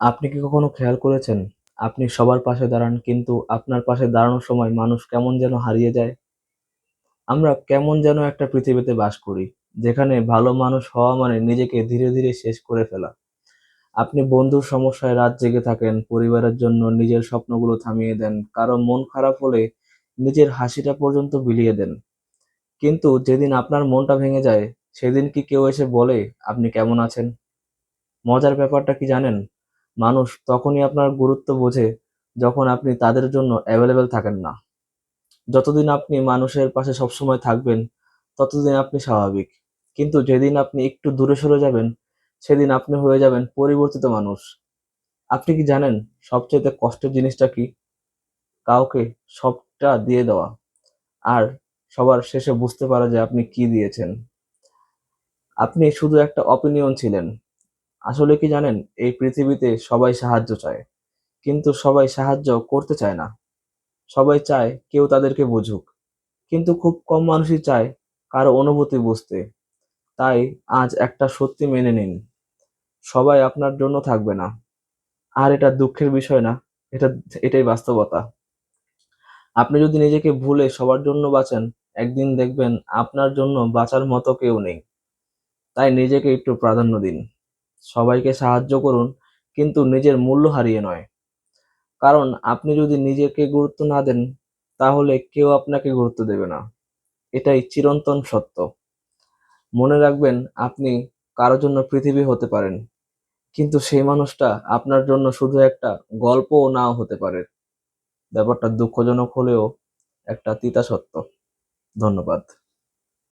আপনি কি কখনো খেয়াল করেছেন, আপনি সবার পাশে দাঁড়ান কিন্তু আপনার পাশে দাঁড়ানোর সময় মানুষ কেমন যেন হারিয়ে যায়? আমরা কেমন যেন একটা পৃথিবীতে বাস করি, যেখানে ভালো মানুষ হওয়া মানে নিজেকে ধীরে ধীরে শেষ করে ফেলা। আপনি বন্ধুর সমস্যায় রাত জেগে থাকেন, পরিবারের জন্য নিজের স্বপ্নগুলো থামিয়ে দেন, কারো মন খারাপ হলে নিজের হাসিটা পর্যন্ত বিলিয়ে দেন। কিন্তু যেদিন আপনার মনটা ভেঙে যায়, সেদিন কি কেউ এসে বলে আপনি কেমন আছেন? মজার ব্যাপারটা কি জানেন? মানুষ তখনই আপনার গুরুত্ব বোঝে যখন আপনি তাদের জন্য অ্যাভেলেবেল থাকেন না। যতদিন আপনি মানুষের পাশে সবসময় থাকবেন, ততদিন আপনি স্বাভাবিক। কিন্তু যেদিন আপনি একটু দূরে সরে যাবেন, সেদিন আপনি হয়ে যাবেন পরিবর্তিত মানুষ। আপনি কি জানেন সবচাইতে কষ্টের জিনিসটা কি? কাউকে সবটা দিয়ে দেওয়া, আর সবার শেষে বুঝতে পারা যে আপনি কি দিয়েছেন। আপনি শুধু একটা অপিনিয়ন ছিলেন। আসলে কি জানেন, এই পৃথিবীতে সবাই সাহায্য চায়, কিন্তু সবাই সাহায্য করতে চায় না। সবাই চায় কেউ তাদেরকে বুঝুক, কিন্তু খুব কম মানুষই চায় কারো অনুভূতি বুঝতে। তাই আজ একটা সত্যি মেনে নিন, সবাই আপনার জন্য থাকবে না। আর এটা দুঃখের বিষয় না, এটা এটাই বাস্তবতা। আপনি যদি নিজেকে ভুলে সবার জন্য বাঁচেন, একদিন দেখবেন আপনার জন্য বাঁচার মতো কেউ নেই। তাই নিজেকে একটু প্রাধান্য দিন। সবাইকে সাহায্য করুন, কিন্তু নিজের মূল্য হারিয়ে নয়। কারণ আপনি যদি নিজেকে গুরুত্ব না দেন, তাহলে কেউ আপনাকে গুরুত্ব দেবে না। এটাই চিরন্তন সত্য। মনে রাখবেন, আপনি কারো জন্য পৃথিবী হতে পারেন, কিন্তু সেই মানুষটা আপনার জন্য শুধু একটা গল্পও নাও হতে পারে। ব্যাপারটা দুঃখজনক হলেও একটা তিতা সত্য। ধন্যবাদ।